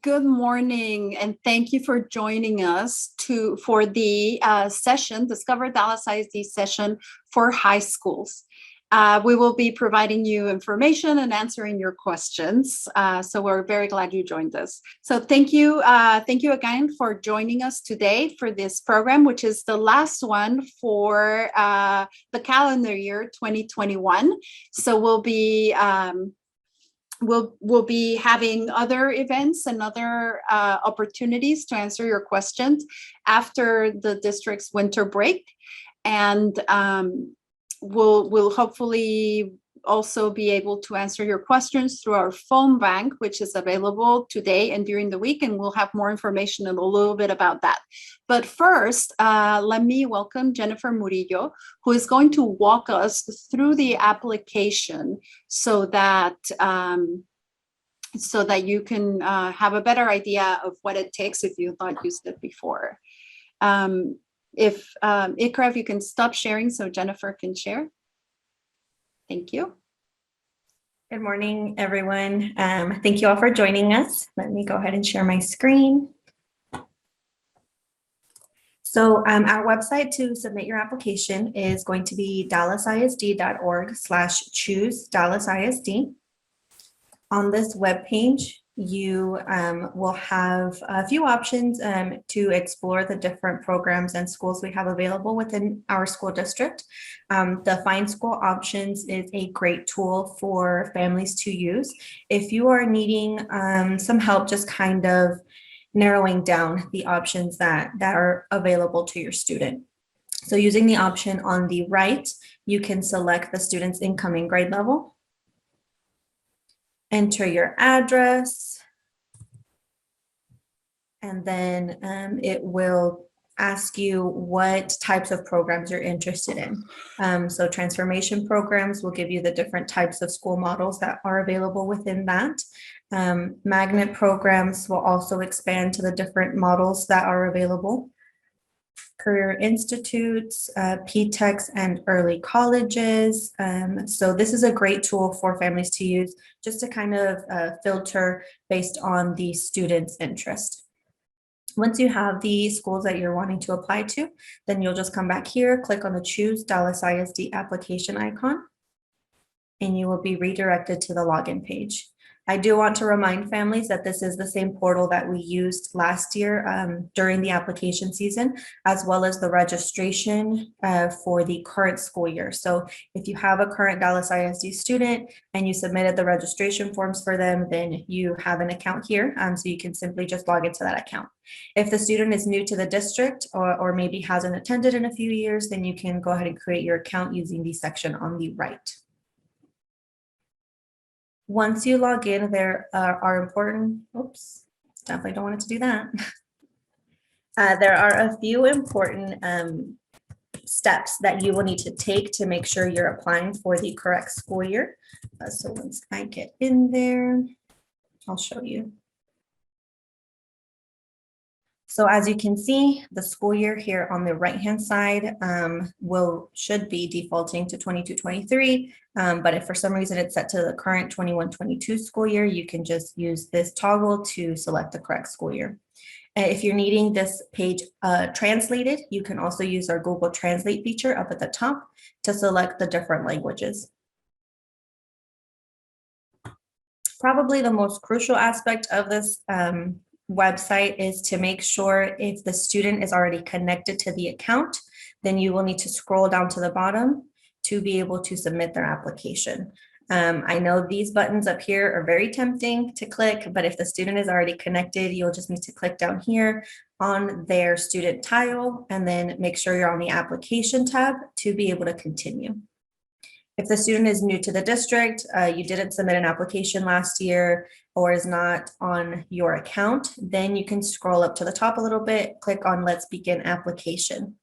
Good morning, and thank you for joining us for the session, Discover Dallas ISD session for high schools. We will be providing you information and answering your questions. So we're very glad you joined us. So thank you again for joining us today for this program, which is the last one for the calendar year 2021. So we'll be having other events and other opportunities to answer your questions after the district's winter break. And we'll hopefully also be able to answer your questions through our phone bank, which is available today and during the week, and we'll have more information in a little bit about that. But first, let me welcome Jennifer Murillo, who is going to walk us through the application so that you can have a better idea of what it takes if you've not used it before. Ikra, if you can stop sharing so Jennifer can share. Thank you. Good morning, everyone. Thank you all for joining us. Let me go ahead and share my screen. So our website to submit your application is going to be dallasisd.org/choose-dallasisd. On this webpage, you will have a few options to explore the different programs and schools we have available within our school district. The Find School Options is a great tool for families to use. If you are needing some help just kind of narrowing down the options that are available to your student. So using the option on the right, you can select the student's income and grade level, enter your address, and then it will ask you what types of programs you're interested in. So transformation programs will give you the different types of school models that are available within that. Magnet programs will also expand to the different models that are available. Career institutes, PTECs, and early colleges. So this is a great tool for families to use just to kind of filter based on the student's interest. Once you have the schools that you're wanting to apply to, then you'll just come back here, click on the Choose Dallas ISD application icon, and you will be redirected to the login page. I do want to remind families that this is the same portal that we used last year during the application season, as well as the registration for the current school year. So if you have a current Dallas ISD student and you submitted the registration forms for them, then you have an account here. So you can simply just log into that account. If the student is new to the district or maybe hasn't attended in a few years, then you can go ahead and create your account using the section on the right. Once you log in, there are important, oops, definitely don't want it to do that. There are a few important steps that you will need to take to make sure you're applying for the correct school year. So once I get in there, I'll show you. So as you can see, the school year here on the right-hand side should be defaulting to 22-23. But if for some reason it's set to the current 21-22 school year, you can just use this toggle to select the correct school year. If you're needing this page translated, you can also use our Google Translate feature up at the top to select the different languages. Probably the most crucial aspect of this website is to make sure if the student is already connected to the account, then you will need to scroll down to the bottom to be able to submit their application. I know these buttons up here are very tempting to click, but if the student is already connected, you'll just need to click down here on their student tile and then make sure you're on the application tab to be able to continue. If the student is new to the district, you didn't submit an application last year or is not on your account, then you can scroll up to the top a little bit, click on Let's Begin Application.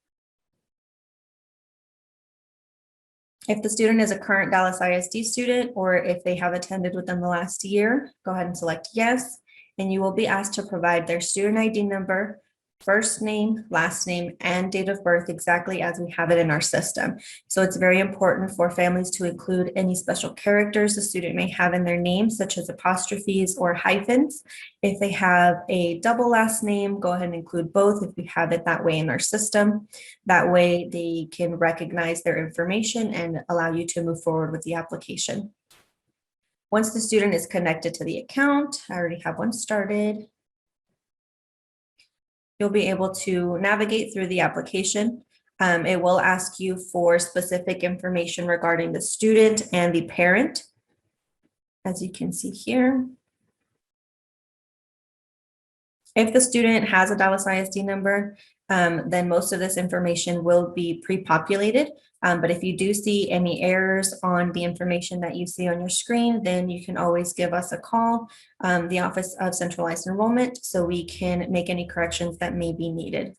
If the student is a current Dallas ISD student or if they have attended within the last year, go ahead and select Yes, and you will be asked to provide their student ID number, first name, last name, and date of birth exactly as we have it in our system. So it's very important for families to include any special characters the student may have in their name, such as apostrophes or hyphens. If they have a double last name, go ahead and include both if we have it that way in our system. That way they can recognize their information and allow you to move forward with the application. Once the student is connected to the account, I already have one started. You'll be able to navigate through the application. It will ask you for specific information regarding the student and the parent, as you can see here. If the student has a Dallas ISD number, then most of this information will be pre-populated. But if you do see any errors on the information that you see on your screen, then you can always give us a call, the Office of Centralized Enrollment, so we can make any corrections that may be needed.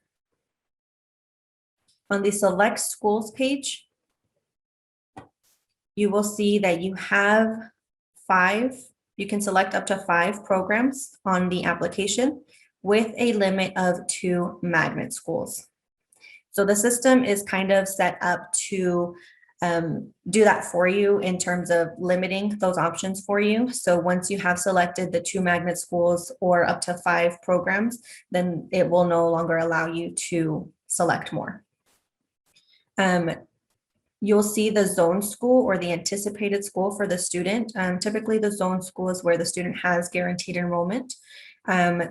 On the Select Schools page, you will see that you have you can select up to 5 programs on the application with a limit of 2 magnet schools. So the system is kind of set up to do that for you in terms of limiting those options for you. So once you have selected the 2 magnet schools or up to 5 programs, then it will no longer allow you to select more. You'll see the zone school or the anticipated school for the student. Typically the zone school is where the student has guaranteed enrollment.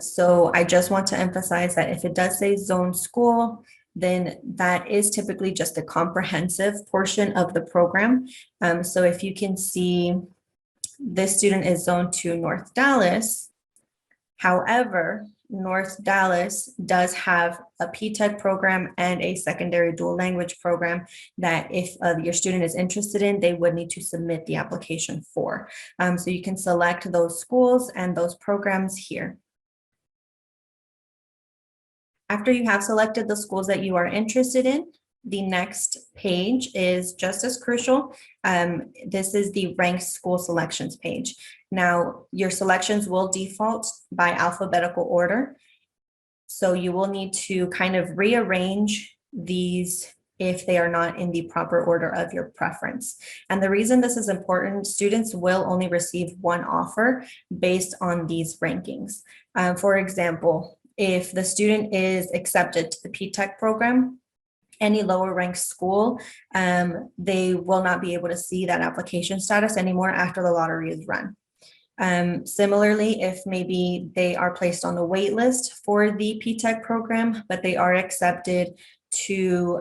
So I just want to emphasize that if it does say zone school, then that is typically just a comprehensive portion of the program. So if you can see, this student is zoned to North Dallas. However, North Dallas does have a PTEC program and a secondary dual language program that if your student is interested in, they would need to submit the application for. So you can select those schools and those programs here. After you have selected the schools that you are interested in, the next page is just as crucial. This is the ranked school selections page. Now, your selections will default by alphabetical order. So you will need to kind of rearrange these if they are not in the proper order of your preference. And the reason this is important, students will only receive one offer based on these rankings. For example, if the student is accepted to the PTEC program, any lower ranked school, they will not be able to see that application status anymore after the lottery is run. Similarly, if maybe they are placed on the wait list for the PTEC program, but they are accepted to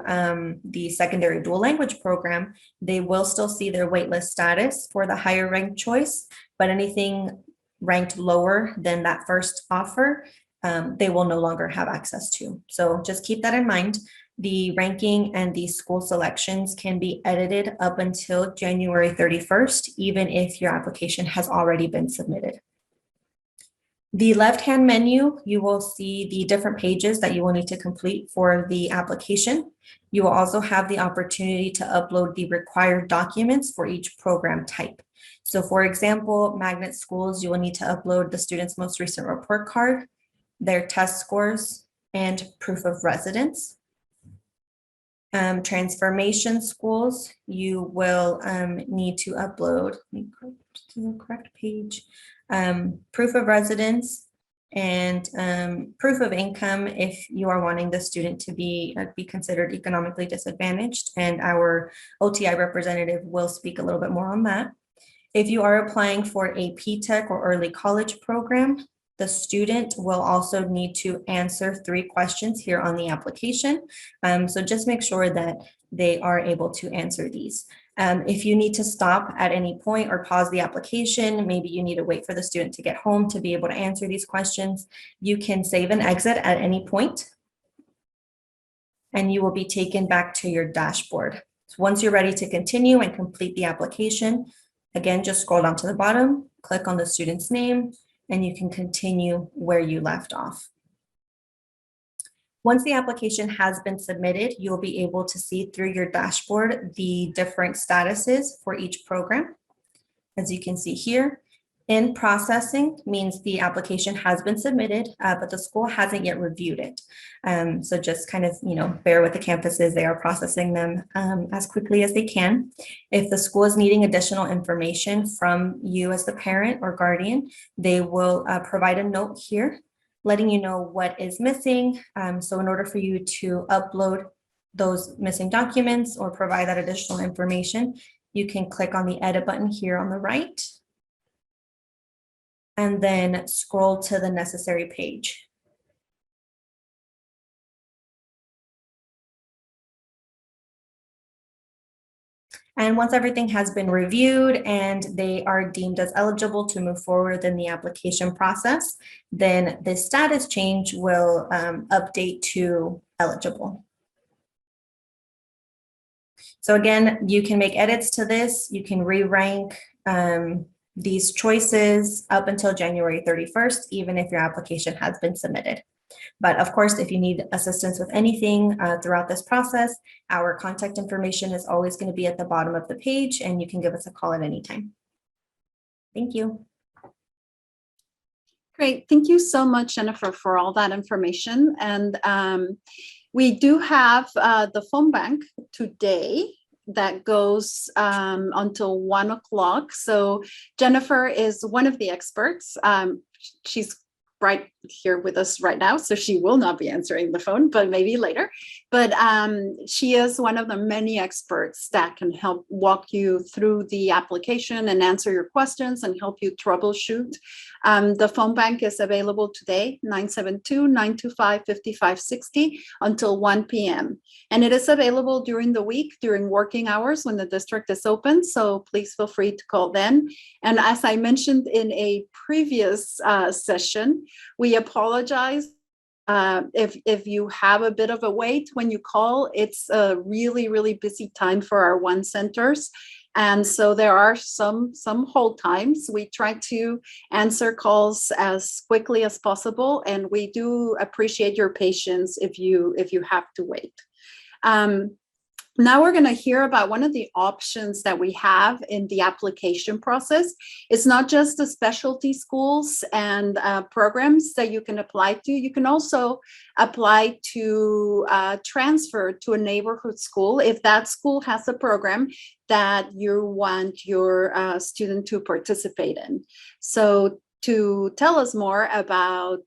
the secondary dual language program, they will still see their waitlist status for the higher ranked choice, but anything ranked lower than that first offer, they will no longer have access to. So just keep that in mind. The ranking and the school selections can be edited up until January 31st, even if your application has already been submitted. The left-hand menu, you will see the different pages that you will need to complete for the application. You will also have the opportunity to upload the required documents for each program type. So for example, magnet schools, you will need to upload the student's most recent report card, their test scores, and proof of residence. Transformation schools, you will need to upload, let me go to the correct page, proof of residence and proof of income if you are wanting the student to be considered economically disadvantaged, and our OTI representative will speak a little bit more on that. If you are applying for a PTEC or early college program, the student will also need to answer 3 questions here on the application. So just make sure that they are able to answer these. If you need to stop at any point or pause the application, maybe you need to wait for the student to get home to be able to answer these questions, you can save and exit at any point, and you will be taken back to your dashboard. So once you're ready to continue and complete the application, again, just scroll down to the bottom, click on the student's name, and you can continue where you left off. Once the application has been submitted, you'll be able to see through your dashboard the different statuses for each program. As you can see here, In processing means the application has been submitted, but the school hasn't yet reviewed it. So just kind of, bear with the campuses. They are processing them as quickly as they can. If the school is needing additional information from you as the parent or guardian, they will provide a note here letting you know what is missing. So in order for you to upload those missing documents or provide that additional information, you can click on the edit button here on the right, and then scroll to the necessary page. And once everything has been reviewed and they are deemed as eligible to move forward in the application process, then the status change will update to eligible. So again, you can make edits to this. You can re-rank these choices up until January 31st, even if your application has been submitted. But of course, if you need assistance with anything throughout this process, our contact information is always going to be at the bottom of the page, and you can give us a call at any time. Thank you. Great. Thank you so much, Jennifer, for all that information. And we do have the phone bank today that goes until 1 o'clock. So Jennifer is one of the experts. She's right here with us right now, so she will not be answering the phone, but maybe later. But she is one of the many experts that can help walk you through the application and answer your questions and help you troubleshoot. The phone bank is available today, 972-925-5560 until 1 p.m. And it is available during the week, during working hours when the district is open. So please feel free to call then. And as I mentioned in a previous session, we apologize if you have a bit of a wait when you call. It's a really, really busy time for our one centers. And so there are some hold times. We try to answer calls as quickly as possible, and we do appreciate your patience if you have to wait. Now we're going to hear about one of the options that we have in the application process. It's not just the specialty schools and programs that you can apply to. You can also apply to transfer to a neighborhood school if that school has a program that you want your student to participate in. So to tell us more about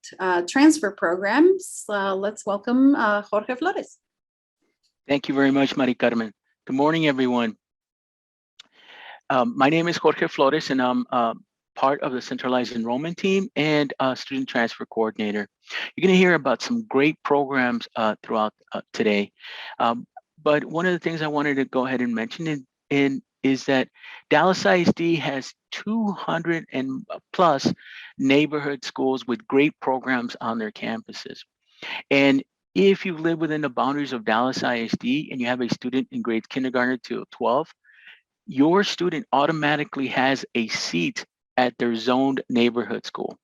transfer programs, let's welcome Jorge Flores. Thank you very much, Mari Carmen. Good morning, everyone. My name is Jorge Flores, and I'm part of the centralized enrollment team and student transfer coordinator. You're going to hear about some great programs throughout today. But one of the things I wanted to go ahead and mention is that Dallas ISD has 200 and plus neighborhood schools with great programs on their campuses. And if you live within the boundaries of Dallas ISD and you have a student in grades kindergarten to 12, your student automatically has a seat at their zoned neighborhood school.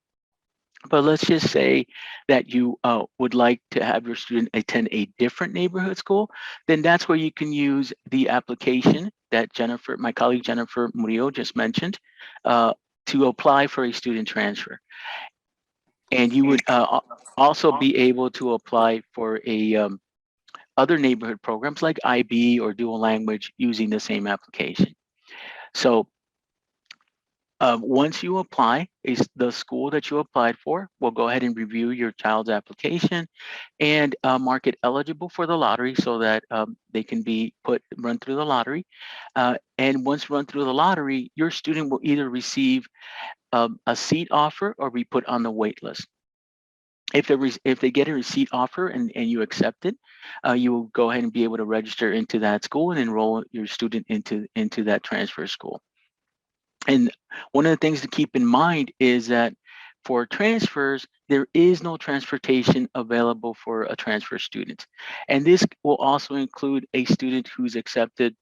But let's just say that you would like to have your student attend a different neighborhood school, then that's where you can use the application that Jennifer, my colleague Jennifer Murillo just mentioned, to apply for a student transfer. And you would also be able to apply for a other neighborhood programs like IB or dual language using the same application. So once you apply, the school that you applied for will go ahead and review your child's application and mark it eligible for the lottery so that they can be run through the lottery. And once run through the lottery, your student will either receive a seat offer or be put on the wait list. If they get a receipt offer and you accept it, you will go ahead and be able to register into that school and enroll your student into that transfer school. And one of the things to keep in mind is that for transfers, there is no transportation available for a transfer student. And this will also include a student who's accepted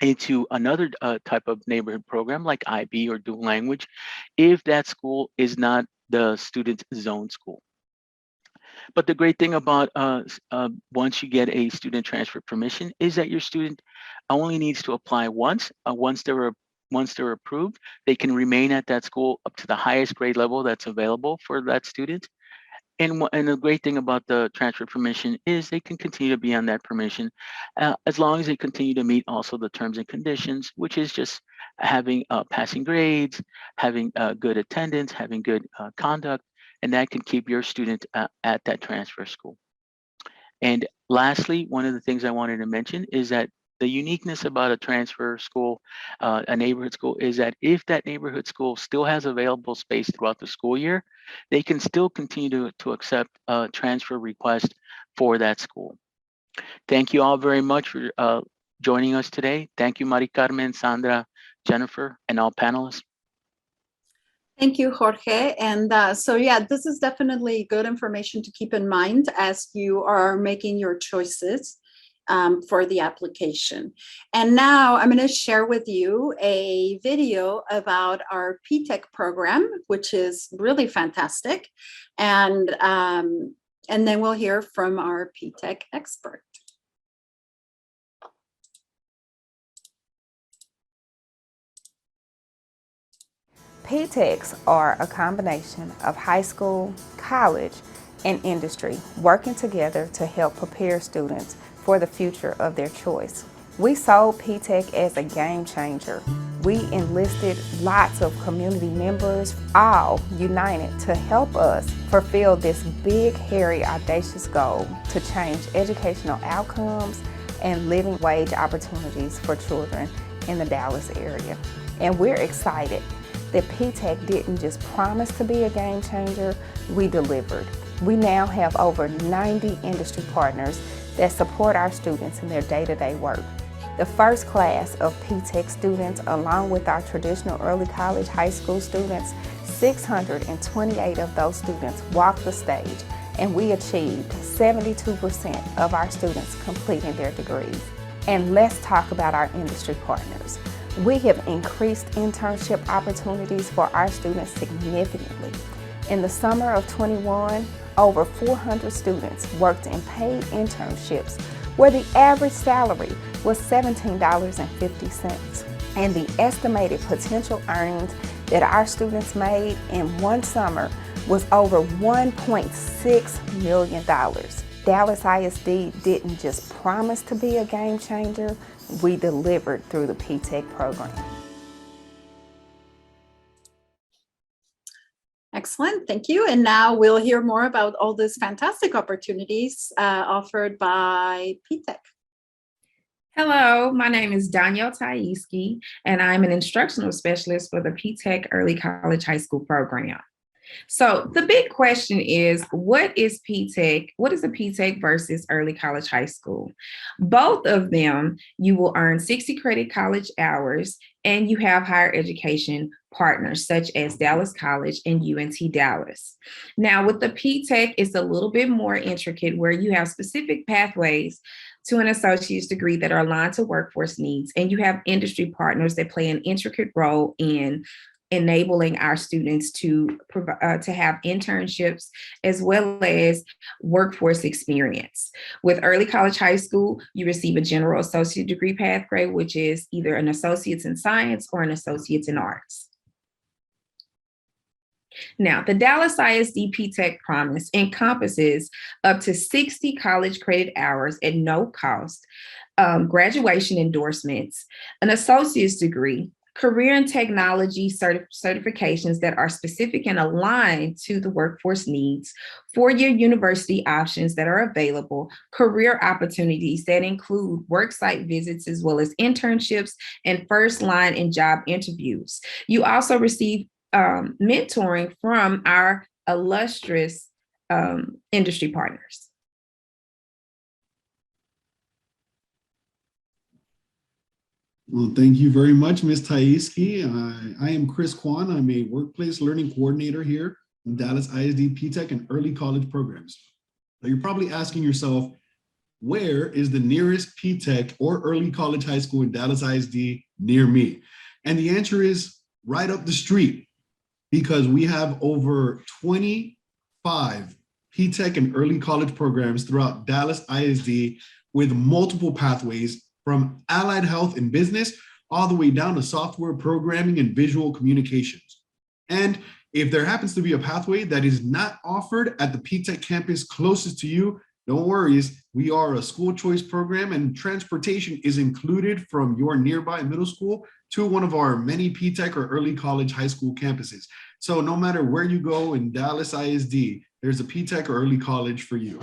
into another type of neighborhood program like IB or dual language, if that school is not the student's zone school. But the great thing about once you get a student transfer permission is that your student only needs to apply once. Once they're once they're approved, they can remain at that school up to the highest grade level that's available for that student. And the great thing about the transfer permission is they can continue to be on that permission as long as they continue to meet also the terms and conditions, which is just having passing grades, having good attendance, having good conduct, and that can keep your student at that transfer school. And lastly, one of the things I wanted to mention is that the uniqueness about a transfer school, a neighborhood school, is that if that neighborhood school still has available space throughout the school year, they can still continue to accept a transfer request for that school. Thank you all very much for joining us today. Thank you, Mari Carmen, Sandra, Jennifer, and all panelists. Thank you, Jorge. And so, yeah, this is definitely good information to keep in mind as you are making your choices for the application. And now I'm going to share with you a video about our PTech program, which is really fantastic. And then we'll hear from our PTech expert. PTechs are a combination of high school, college, and industry working together to help prepare students for the future of their choice. We sold PTech as a game changer. We enlisted lots of community members, all united to help us fulfill this big, hairy, audacious goal to change educational outcomes and living wage opportunities for children in the Dallas area. And we're excited that PTech didn't just promise to be a game changer, we delivered. We now have over 90 industry partners that support our students in their day-to-day work. The first class of PTech students, along with our traditional early college high school students, 628 of those students walked the stage, and we achieved 72% of our students completing their degrees. And let's talk about our industry partners. We have increased internship opportunities for our students significantly. In the summer of 21, over 400 students worked in paid internships where the average salary was $17.50. And the estimated potential earnings that our students made in one summer was over $1.6 million. Dallas ISD didn't just promise to be a game changer, we delivered through the PTech program. Excellent, thank you. And now we'll hear more about all these fantastic opportunities offered by PTech. Hello, my name is Danielle Taiski, and I'm an instructional specialist for the PTech Early College High School program. So the big question is, what is PTech? What is a PTech versus early college high school? Both of them, you will earn 60 credit college hours, and you have higher education partners such as Dallas College and UNT Dallas. Now with the PTech, it's a little bit more intricate where you have specific pathways to an associate's degree that are aligned to workforce needs, and you have industry partners that play an intricate role in enabling our students to have internships as well as workforce experience. With early college high school, you receive a general associate degree pathway, which is either an associate's in science or an associate's in arts. Now, the Dallas ISD PTech promise encompasses up to 60 college credit hours at no cost, graduation endorsements, an associate's degree, career and technology certifications that are specific and aligned to the workforce needs, four-year university options that are available, career opportunities that include worksite visits as well as internships and first line and job interviews. You also receive mentoring from our illustrious industry partners. Well, thank you very much, Ms. Taiski. I am Chris Kwan. I'm a workplace learning coordinator here in Dallas ISD PTech and early college programs. Now you're probably asking yourself, where is the nearest PTech or early college high school in Dallas ISD near me? And the answer is right up the street, because we have over 25 PTech and early college programs throughout Dallas ISD with multiple pathways from allied health and business all the way down to software programming and visual communications. And if there happens to be a pathway that is not offered at the P-TECH campus closest to you, no worries, we are a school choice program and transportation is included from your nearby middle school to one of our many P-TECH or early college high school campuses. So no matter where you go in Dallas ISD, there's a P-TECH or early college for you.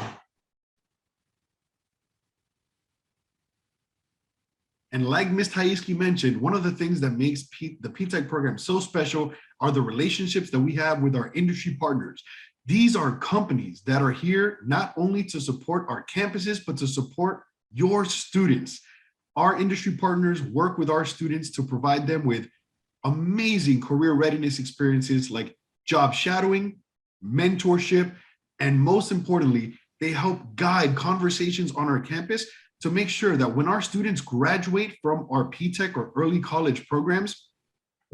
And like Ms. Taiski mentioned, one of the things that makes the P-TECH program so special are the relationships that we have with our industry partners. These are companies that are here not only to support our campuses, but to support your students. Our industry partners work with our students to provide them with amazing career readiness experiences like job shadowing, mentorship, and most importantly, they help guide conversations on our campus to make sure that when our students graduate from our P-TECH or early college programs,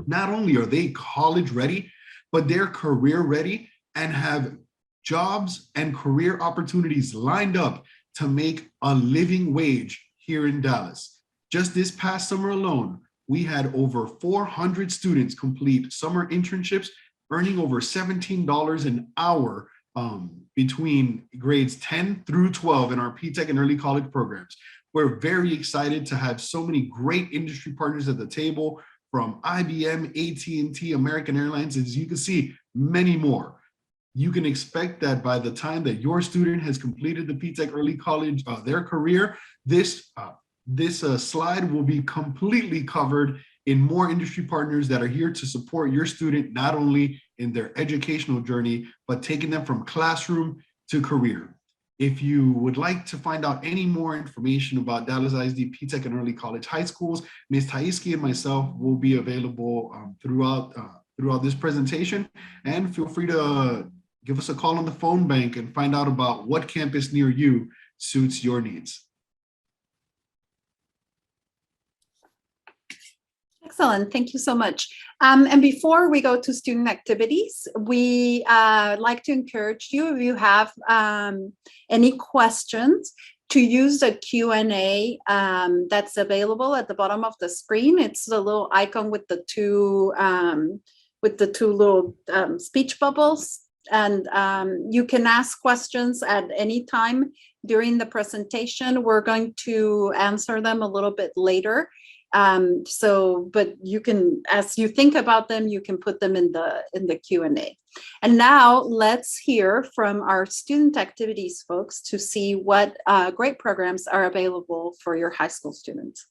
not only are they college ready, but they're career ready and have jobs and career opportunities lined up to make a living wage here in Dallas. Just this past summer alone, we had over 400 students complete summer internships, earning over $17 an hour between grades 10 through 12 in our P-TECH and early college programs. We're very excited to have so many great industry partners at the table, from IBM, AT&T, American Airlines, as you can see, many more. You can expect that by the time that your student has completed the P-TECH early college, their career, this slide will be completely covered in more industry partners that are here to support your student, not only in their educational journey, but taking them from classroom to career. If you would like to find out any more information about Dallas ISD P-TECH and early college high schools, Ms. Taiski and myself will be available throughout this presentation. And feel free to give us a call on the phone bank and find out about what campus near you suits your needs. Excellent, thank you so much. And before we go to student activities, we like to encourage you, if you have any questions, to use the Q&A that's available at the bottom of the screen. It's the little icon with the two little speech bubbles. And you can ask questions at any time during the presentation. We're going to answer them a little bit later. But you can, as you think about them, you can put them in the Q&A. And now let's hear from our student activities folks to see what great programs are available for your high school students.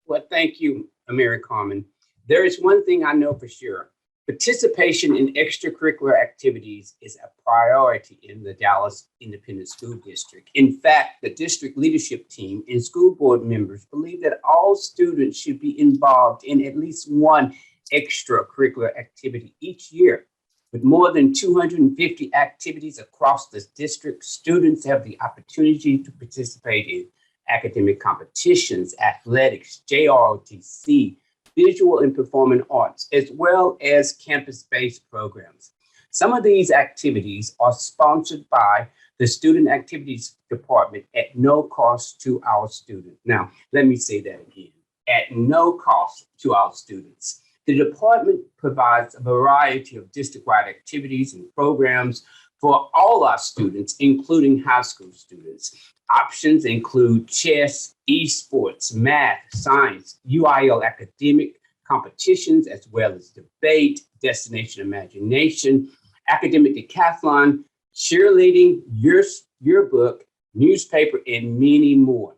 Well, thank you, Amiri Carmen. There is one thing I know for sure. Participation in extracurricular activities is a priority in the Dallas Independent School District. In fact, the district leadership team and school board members believe that all students should be involved in at least one extracurricular activity each year. With more than 250 activities across the district, students have the opportunity to participate in academic competitions, athletics, JROTC, visual and performing arts, as well as campus-based programs. Some of these activities are sponsored by the Student Activities Department at no cost to our students. Now, let me say that again, at no cost to our students. The department provides a variety of district-wide activities and programs for all our students, including high school students. Options include chess, esports, math, science, UIL academic competitions, as well as debate, destination imagination, academic decathlon, cheerleading, yearbook, newspaper, and many more.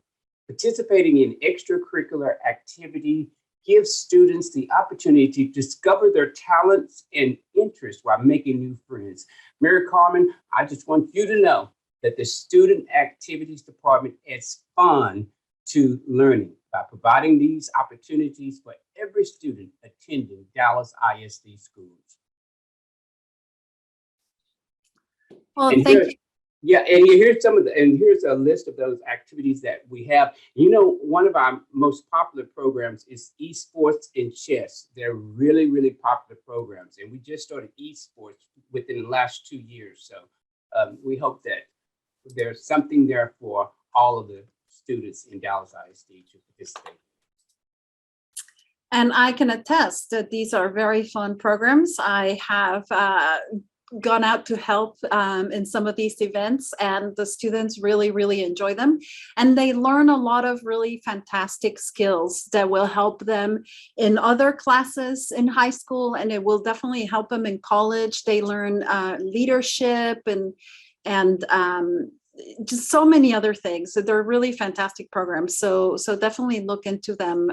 Participating in extracurricular activity gives students the opportunity to discover their talents and interests while making new friends. Mary Carmen, I just want you to know that the Student Activities Department adds fun to learning by providing these opportunities for every student attending Dallas ISD schools. Well, thank you. Yeah, and here's here's a list of those activities that we have. You know, one of our most popular programs is esports and chess. They're really, really popular programs, and we just started esports within the last 2 years. So we hope that there's something there for all of the students in Dallas ISD to participate. And I can attest that these are very fun programs. I have gone out to help in some of these events, and the students really, really enjoy them. And they learn a lot of really fantastic skills that will help them in other classes in high school, and it will definitely help them in college. They learn leadership and just so many other things. So they're really fantastic programs. So definitely look into them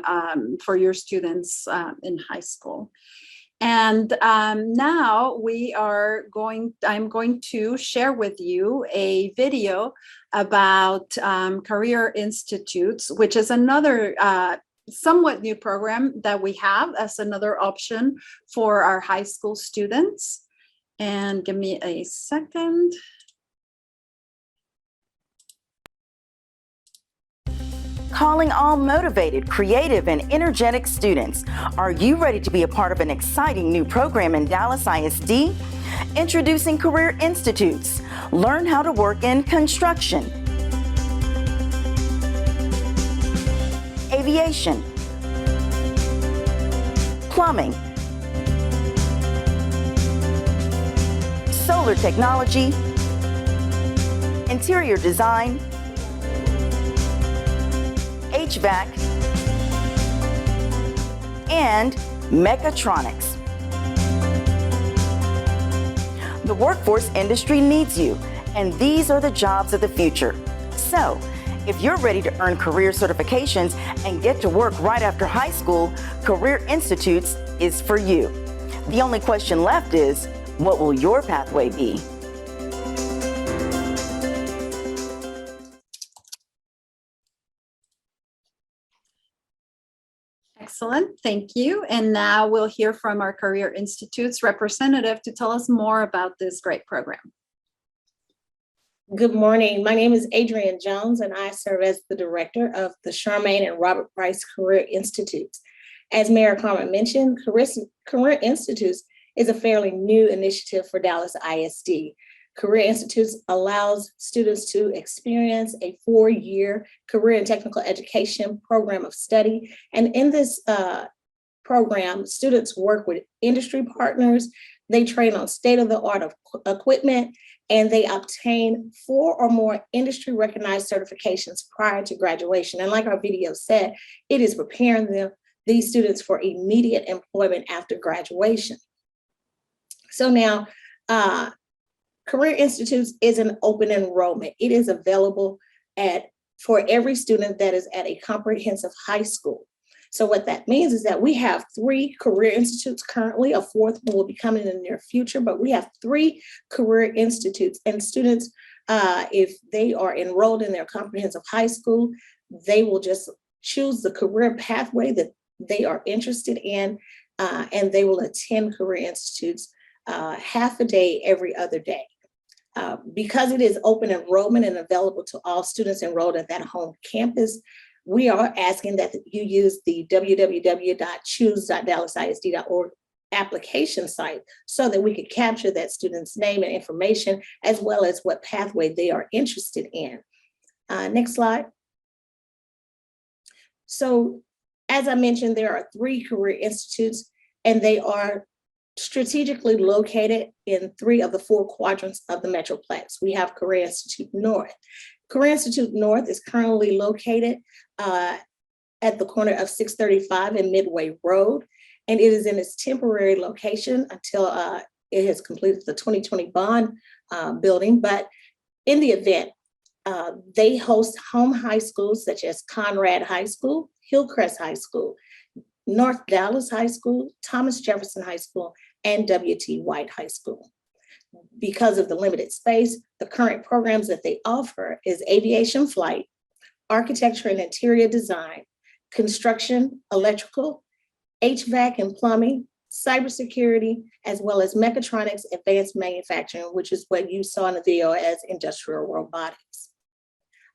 for your students in high school. And now I'm going to share with you a video about Career Institutes, which is another somewhat new program that we have as another option for our high school students. And give me a second. Calling all motivated, creative, and energetic students. Are you ready to be a part of an exciting new program in Dallas ISD? Introducing Career Institutes. Learn how to work in construction, aviation, plumbing, solar technology, interior design, HVAC, and mechatronics. The workforce industry needs you, and these are the jobs of the future. So, if you're ready to earn career certifications and get to work right after high school, Career Institutes is for you. The only question left is, what will your pathway be? Excellent, thank you. And now we'll hear from our Career Institute's representative to tell us more about this great program. Good morning. My name is Adrienne Jones, and I serve as the director of the Charmaine and Robert Price Career Institutes. As Mayor Carmen mentioned, Career Institutes is a fairly new initiative for Dallas ISD. Career Institutes allows students to experience a 4-year career and technical education program of study. And in this program, students work with industry partners, they train on state-of-the-art equipment, and they obtain 4 or more industry recognized certifications prior to graduation. And like our video said, it is preparing these students for immediate employment after graduation. So now, Career Institutes is an open enrollment. It is available for every student that is at a comprehensive high school. So what that means is that we have 3 Career Institutes currently. A 4th one will be coming in the near future, but we have 3 Career Institutes, and students, if they are enrolled in their comprehensive high school, they will just choose the career pathway that they are interested in, and they will attend Career Institutes half a day every other day. Because it is open enrollment and available to all students enrolled at that home campus, we are asking that you use the www.choose.dallasisd.org application site so that we could capture that student's name and information, as well as what pathway they are interested in. Next slide. So, as I mentioned, there are 3 Career Institutes, and they are strategically located in 3 of the 4 quadrants of the Metroplex. We have Career Institute North. Career Institute North is currently located at the corner of 635 and Midway Road, and it is in its temporary location until it has completed the 2020 bond building. But in the event, they host home high schools such as Conrad High School, Hillcrest High School, North Dallas High School, Thomas Jefferson High School, and W.T. White High School. Because of the limited space, the current programs that they offer is aviation flight, architecture and interior design, construction, electrical, HVAC and plumbing, cybersecurity, as well as mechatronics, advanced manufacturing, which is what you saw in the video as industrial robotics.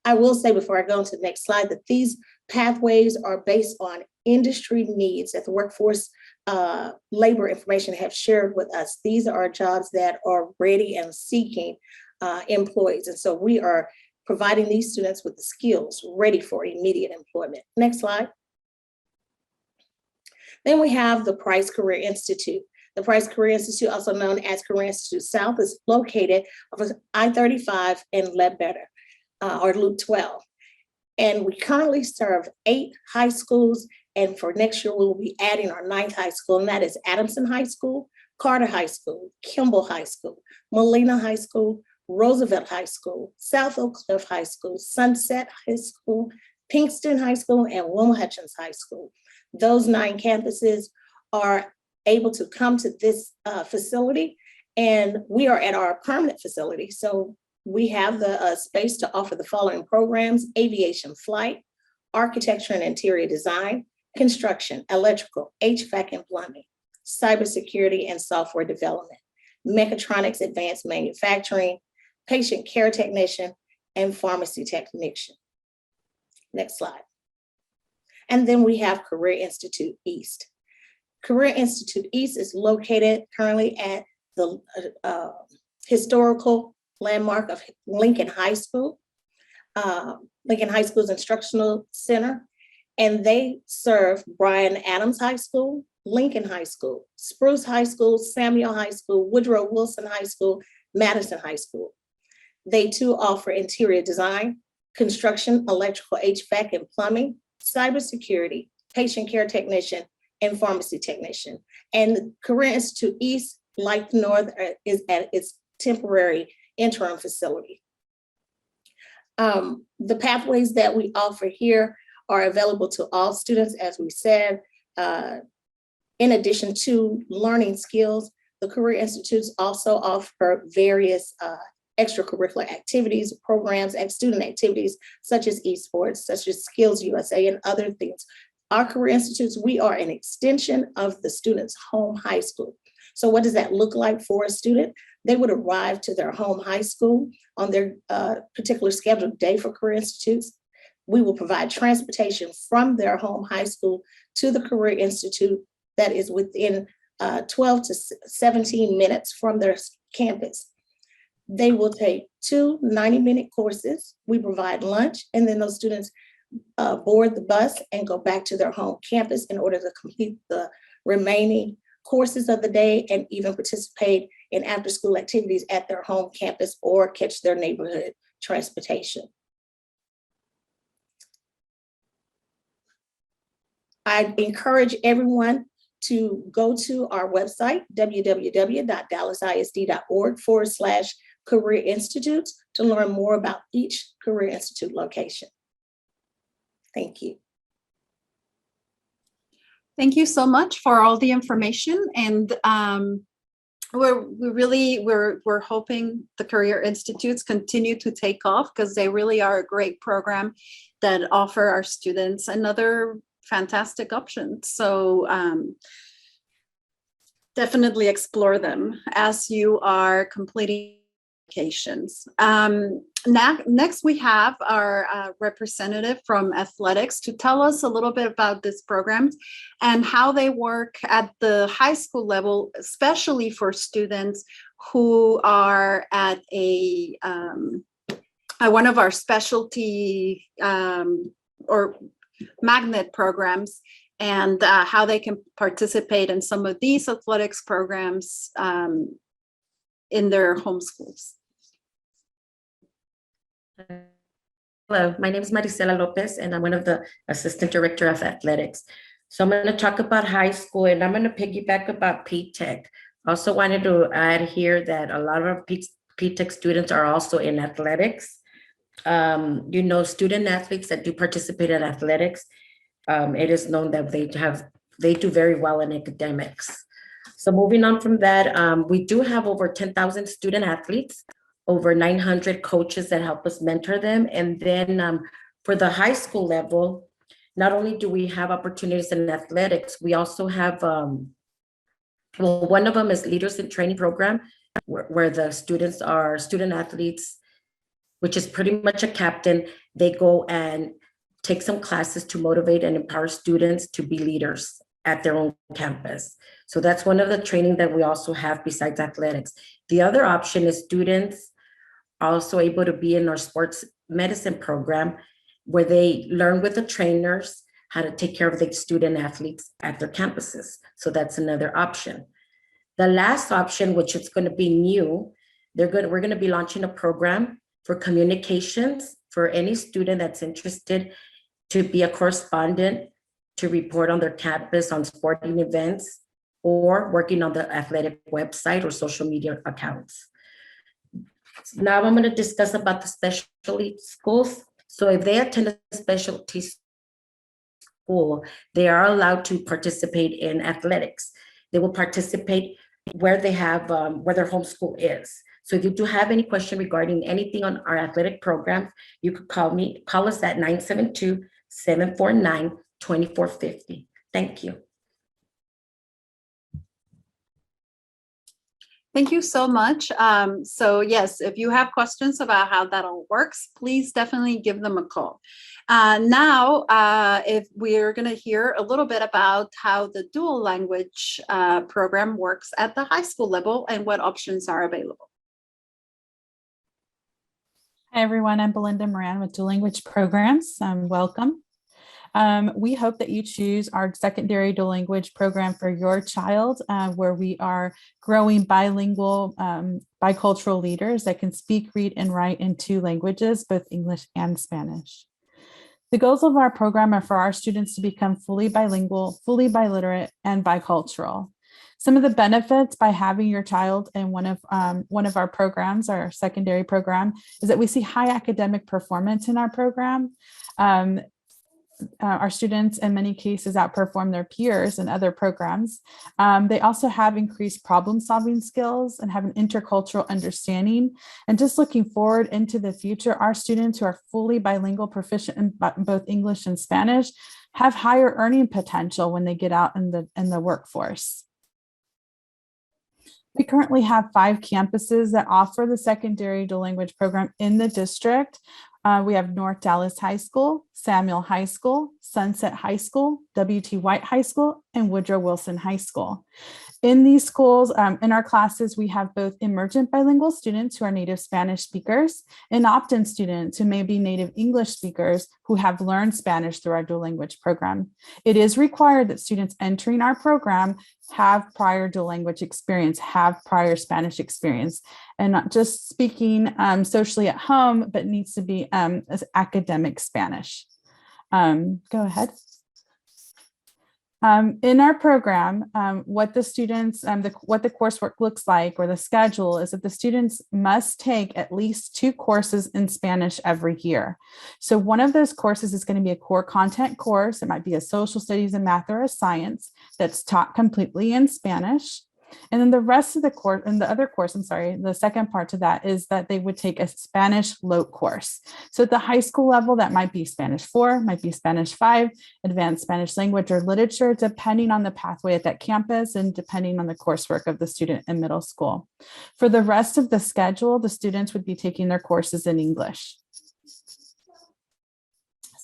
I will say before I go into the next slide that these pathways are based on industry needs that the workforce labor information have shared with us. These are jobs that are ready and seeking employees. And so we are providing these students with the skills ready for immediate employment. Next slide. Then we have the Price Career Institute. The Price Career Institute, also known as Career Institute South, is located off of I-35 in Ledbetter, or Loop 12. And we currently serve 8 high schools. And for next year, we will be adding our 9th high school, and that is Adamson High School, Carter High School, Kimball High School, Molina High School, Roosevelt High School, South Oak Cliff High School, Sunset High School, Pinkston High School, and Wilma Hutchins High School. Those 9 campuses are able to come to this facility, and we are at our permanent facility. So we have the space to offer the following programs: aviation flight, architecture and interior design, construction, electrical, HVAC and plumbing, cybersecurity and software development, mechatronics, advanced manufacturing, patient care technician, and pharmacy technician. Next slide. And then we have Career Institute East. Career Institute East is located currently at the historical landmark of Lincoln High School. Lincoln High School's instructional center, and they serve Bryan Adams High School, Lincoln High School, Spruce High School, Samuel High School, Woodrow Wilson High School, Madison High School. They too offer interior design, construction, electrical, HVAC and plumbing, cybersecurity, patient care technician, and pharmacy technician. And Career Institute East, like the North, is at its temporary interim facility. The pathways that we offer here are available to all students, as we said. In addition to learning skills, the Career Institutes also offer various extracurricular activities, programs, and student activities, such as esports, such as Skills USA, and other things. Our Career Institutes, we are an extension of the student's home high school. So what does that look like for a student? They would arrive to their home high school on their particular scheduled day for Career Institutes. We will provide transportation from their home high school to the Career Institute that is within 12 to 17 minutes from their campus. They will take 2 90-minute courses. We provide lunch, and then those students board the bus and go back to their home campus in order to complete the remaining courses of the day and even participate in after-school activities at their home campus or catch their neighborhood transportation. I encourage everyone to go to our website, www.dallasisd.org/Career Institutes, to learn more about each Career Institute location. Thank you. Thank you so much for all the information. And we're hoping the Career Institutes continue to take off, because they really are a great program that offer our students another fantastic option. So definitely explore them as you are completing applications. Next, we have our representative from athletics to tell us a little bit about these programs and how they work at the high school level, especially for students who are at a one of our specialty or magnet programs, and how they can participate in some of these athletics programs in their home schools. Hello, my name is Maricela Lopez, and I'm one of the Assistant Director of Athletics. So I'm going to talk about high school, and I'm going to piggyback about P-Tech. Also wanted to add here that a lot of our P-Tech students are also in athletics. You know, student athletes that do participate in athletics, it is known that they do very well in academics. So moving on from that, we do have over 10,000 student athletes, over 900 coaches that help us mentor them. And then for the high school level, not only do we have opportunities in athletics, we also have, well, one of them is Leaders in Training program, where the students are student athletes, which is pretty much a captain. They go and take some classes to motivate and empower students to be leaders at their own campus. So that's one of the training that we also have besides athletics. The other option is students also able to be in our sports medicine program, where they learn with the trainers how to take care of the student athletes at their campuses. So that's another option. The last option, which is going to be new, we're going to be launching a program for communications for any student that's interested to be a correspondent, to report on their campus on sporting events, or working on the athletic website or social media accounts. Now I'm going to discuss about the specialty schools. So if they attend a specialty school, they are allowed to participate in athletics. They will participate where they have, where their home school is. So if you do have any question regarding anything on our athletic program, you could call us at 972-749-2450. Thank you. Thank you so much. So yes, if you have questions about how that all works, please definitely give them a call. Now, if we're going to hear a little bit about how the dual language program works at the high school level and what options are available. Hi, everyone. I'm Belinda Moran with Dual Language Programs. Welcome. We hope that you choose our secondary dual language program for your child, where we are growing bilingual, bicultural leaders that can speak, read, and write in 2 languages, both English and Spanish. The goals of our program are for our students to become fully bilingual, fully biliterate, and bicultural. Some of the benefits by having your child in one of our programs, our secondary program, is that we see high academic performance in our program. Our students in many cases outperform their peers in other programs. They also have increased problem-solving skills and have an intercultural understanding. And just looking forward into the future, our students who are fully bilingual, proficient in both English and Spanish, have higher earning potential when they get out in the workforce. We currently have 5 campuses that offer the secondary dual language program in the district. We have North Dallas High School, Samuel High School, Sunset High School, W.T. White High School, and Woodrow Wilson High School. In these schools, in our classes, we have both emergent bilingual students who are native Spanish speakers and opt-in students who may be native English speakers who have learned Spanish through our dual language program. It is required that students entering our program have prior dual language experience, have prior Spanish experience, and not just speaking socially at home, but needs to be as academic Spanish. Go ahead. In our program, what the students, what the coursework looks like, or the schedule, is that the students must take at least 2 courses in Spanish every year. So one of those courses is going to be a core content course. It might be a social studies, a math, or a science that's taught completely in Spanish. And then the rest of the course, and the other course, the second part to that is that they would take a Spanish LOT course. So at the high school level, that might be Spanish 4, might be Spanish 5, advanced Spanish language or literature, depending on the pathway at that campus and depending on the coursework of the student in middle school. For the rest of the schedule, the students would be taking their courses in English.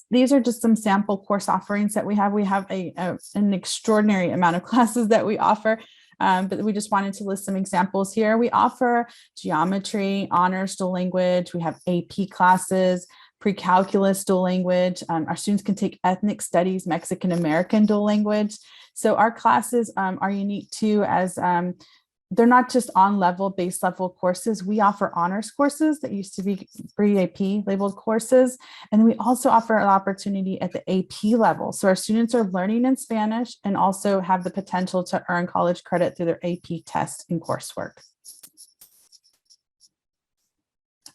These are just some sample course offerings that we have. We have an extraordinary amount of classes that we offer. But we just wanted to list some examples here. We offer geometry, honors dual language. We have AP classes, pre-calculus dual language. Our students can take ethnic studies, Mexican American dual language. So our classes are unique too, as they're not just on level, base level courses. We offer honors courses that used to be pre-AP labeled courses. And we also offer an opportunity at the AP level. So our students are learning in Spanish and also have the potential to earn college credit through their AP test and coursework.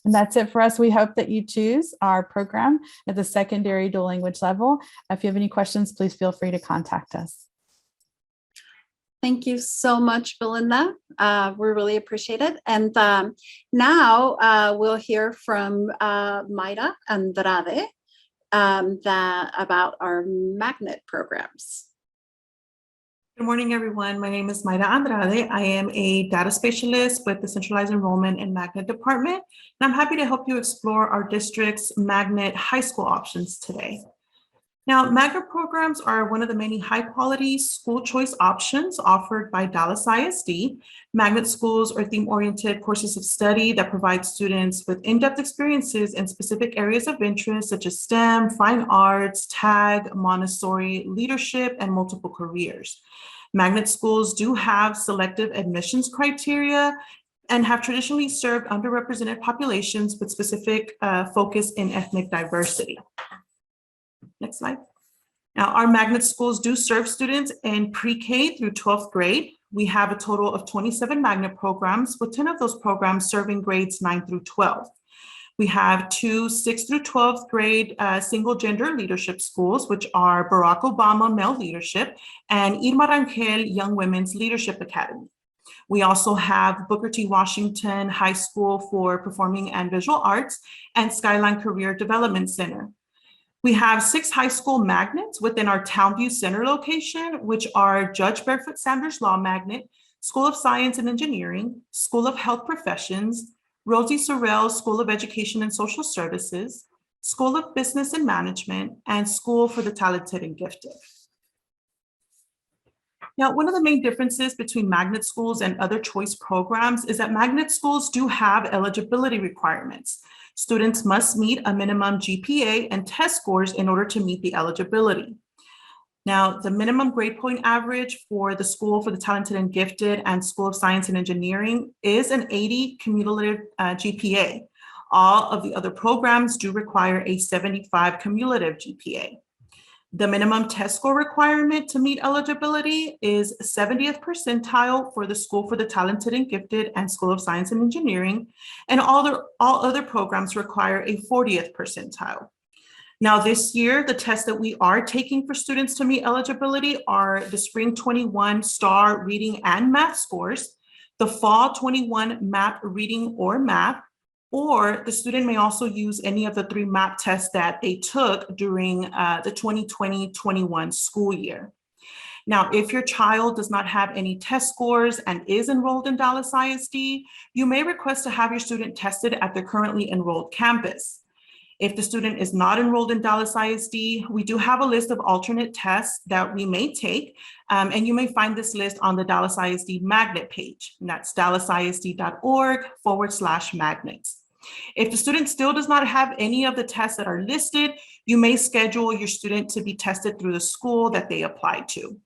And that's it for us. We hope that you choose our program at the secondary dual language level. If you have any questions, please feel free to contact us. Thank you so much, Belinda. We really appreciate it. And now we'll hear from Mayra Andrade about our magnet programs. Good morning, everyone. My name is Mayra Andrade. I am a data specialist with the Centralized Enrollment and Magnet Department, and I'm happy to help you explore our district's magnet high school options today. Now, magnet programs are one of the many high-quality school choice options offered by Dallas ISD. Magnet schools are theme-oriented courses of study that provide students with in-depth experiences in specific areas of interest, such as STEM, fine arts, TAG, Montessori, leadership, and multiple careers. Magnet schools do have selective admissions criteria and have traditionally served underrepresented populations with specific focus in ethnic diversity. Next slide. Now, our magnet schools do serve students in pre-K through 12th grade. We have a total of 27 magnet programs, with 10 of those programs serving grades 9 through 12. We have 2 6th through 12th grade single gender leadership schools, which are Barack Obama Male Leadership and Irma Rangel Young Women's Leadership Academy. We also have Booker T. Washington High School for Performing and Visual Arts and Skyline Career Development Center. We have 6 high school magnets within our Townview Center location, which are Judge Barefoot Sanders Law Magnet, School of Science and Engineering, School of Health Professions, Rosie Sorrell School of Education and Social Services, School of Business and Management, and School for the Talented and Gifted. Now, one of the main differences between magnet schools and other choice programs is that magnet schools do have eligibility requirements. Students must meet a minimum GPA and test scores in order to meet the eligibility. Now, the minimum grade point average for the School for the Talented and Gifted and School of Science and Engineering is an 80 cumulative GPA. All of the other programs do require a 75 cumulative GPA. The minimum test score requirement to meet eligibility is 70th percentile for the School for the Talented and Gifted and School of Science and Engineering, and all other programs require a 40th percentile. Now, this year, the tests that we are taking for students to meet eligibility are the Spring 21 STAR Reading and Math scores, the Fall 21 MAP Reading or Math, or the student may also use any of the 3 MAP tests that they took during the 2020-21 school year. Now, if your child does not have any test scores and is enrolled in Dallas ISD, you may request to have your student tested at their currently enrolled campus. If the student is not enrolled in Dallas ISD, we do have a list of alternate tests that we may take, and you may find this list on the Dallas ISD magnet page, and that's dallasisd.org/magnets. If the student still does not have any of the tests that are listed, you may schedule your student to be tested through the school that they applied to.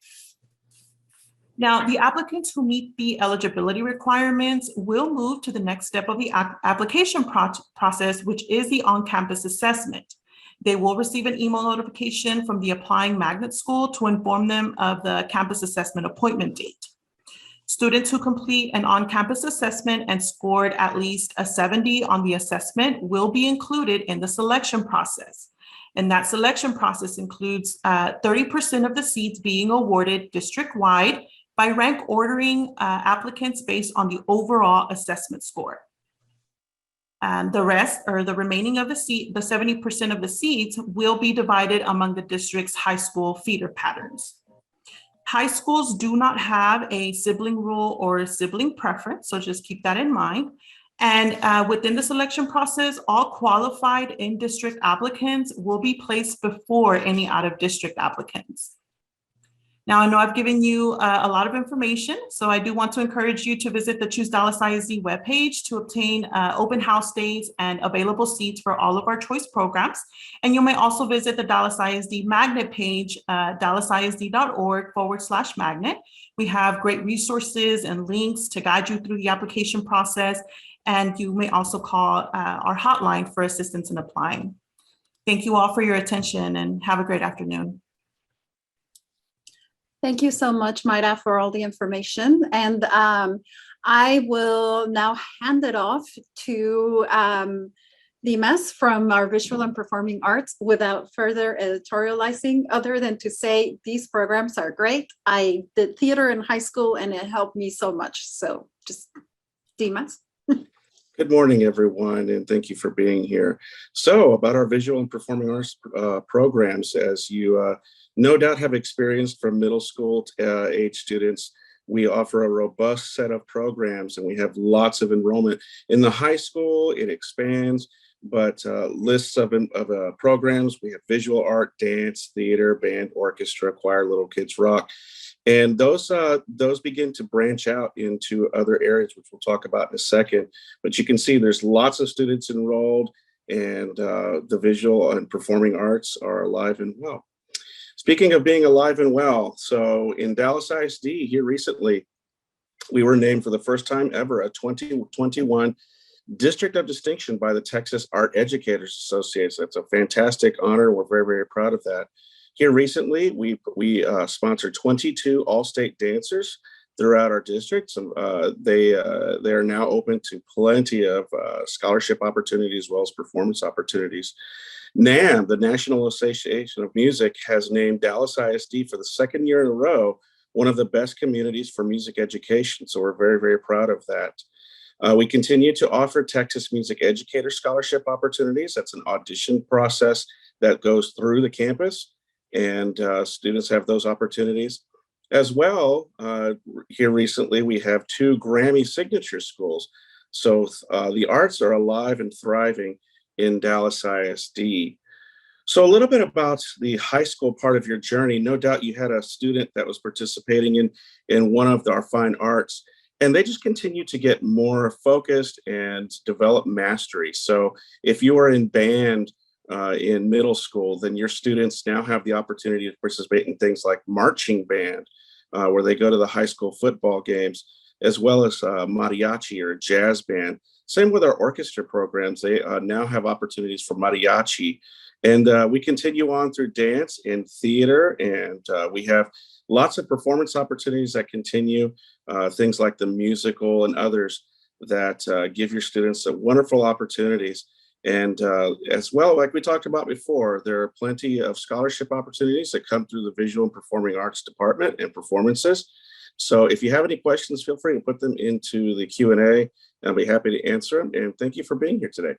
Now, the applicants who meet the eligibility requirements will move to the next step of the application process, which is the on-campus assessment. They will receive an email notification from the applying magnet school to inform them of the campus assessment appointment date. Students who complete an on-campus assessment and scored at least a 70 on the assessment will be included in the selection process. And that selection process includes 30% of the seats being awarded district-wide by rank ordering applicants based on the overall assessment score. And the rest, or the remaining of the 70% of the seats, will be divided among the district's high school feeder patterns. High schools do not have a sibling rule or a sibling preference, so just keep that in mind. And within the selection process, all qualified in-district applicants will be placed before any out-of-district applicants. Now, I know I've given you a lot of information, so I do want to encourage you to visit the Choose Dallas ISD webpage to obtain open house days and available seats for all of our choice programs. And you may also visit the Dallas ISD magnet page, dallasisd.org/magnet. We have great resources and links to guide you through the application process. And you may also call our hotline for assistance in applying. Thank you all for your attention and have a great afternoon. Thank you so much, Maida, for all the information. And I will now hand it off to Dimas from our Visual and Performing Arts without further editorializing, other than to say these programs are great. I did theater in high school and it helped me so much. So just Dimas. Good morning, everyone, and thank you for being here. So about our Visual and Performing Arts programs, as you no doubt have experienced from middle school age students, we offer a robust set of programs and we have lots of enrollment. In the high school, it expands. but lists of programs. We have visual art, dance, theater, band, orchestra, choir, little kids rock. And those begin to branch out into other areas, which we'll talk about in a second. But you can see there's lots of students enrolled, and the visual and performing arts are alive and well. Speaking of being alive and well, so in Dallas ISD here recently, we were named for the first time ever a 2021 District of Distinction by the Texas Art Educators Association. That's a fantastic honor. We're very, very proud of that. Here recently, we sponsored 22 all-state dancers throughout our districts. They are now open to plenty of scholarship opportunities as well as performance opportunities. NAM, the National Association of Music, has named Dallas ISD for the second year in a row one of the best communities for music education. So we're very, very proud of that. We continue to offer Texas Music Educator scholarship opportunities. That's an audition process that goes through the campus, and students have those opportunities. As well, here recently, we have 2 Grammy signature schools. So the arts are alive and thriving in Dallas ISD. So a little bit about the high school part of your journey. No doubt you had a student that was participating in one of our fine arts, and they just continue to get more focused and develop mastery. So if you are in band in middle school, then your students now have the opportunity to participate in things like marching band, where they go to the high school football games, as well as mariachi or jazz band. Same with our orchestra programs. They now have opportunities for mariachi. And we continue on through dance and theater, and we have lots of performance opportunities that continue, things like the musical and others that give your students wonderful opportunities. And as well, like we talked about before, there are plenty of scholarship opportunities that come through the Visual and Performing Arts Department and performances. So if you have any questions, feel free to put them into the Q&A, and I'll be happy to answer them. And thank you for being here today.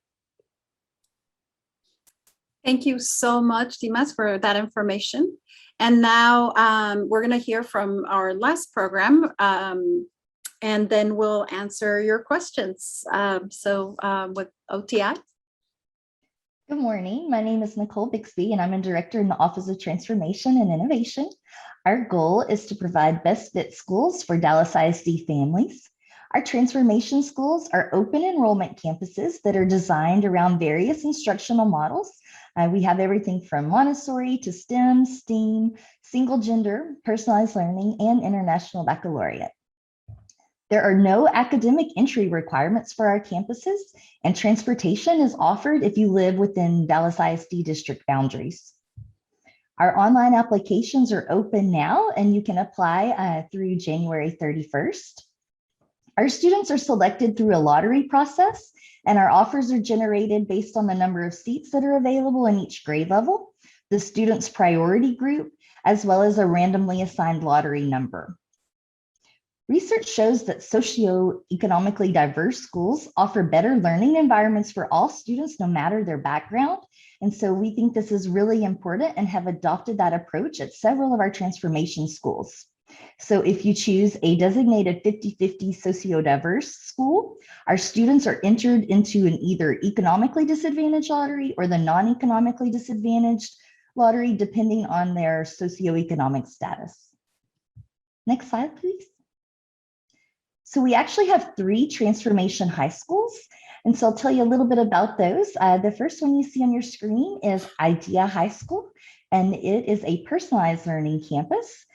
Thank you so much, Dimas, for that information. And now we're going to hear from our last program, and then we'll answer your questions. With OTI. Good morning. My name is Nicole Bixby, and I'm a director in the Office of Transformation and Innovation. Our goal is to provide best fit schools for Dallas ISD families. Our transformation schools are open enrollment campuses that are designed around various instructional models. We have everything from Montessori to STEM, STEAM, single gender, personalized learning, and international baccalaureate. There are no academic entry requirements for our campuses, and transportation is offered if you live within Dallas ISD district boundaries. Our online applications are open now, and you can apply through January 31st. Our students are selected through a lottery process, and our offers are generated based on the number of seats that are available in each grade level, the student's priority group, as well as a randomly assigned lottery number. Research shows that socioeconomically diverse schools offer better learning environments for all students, no matter their background. And so we think this is really important and have adopted that approach at several of our transformation schools. So if you choose a designated 50-50 socio-diverse school, our students are entered into an either economically disadvantaged lottery or the non-economically disadvantaged lottery, depending on their socioeconomic status. Next slide, please. So we actually have 3 transformation high schools. And so I'll tell you a little bit about those. The first one you see on your screen is IDEA High School, and it is a personalized learning campus.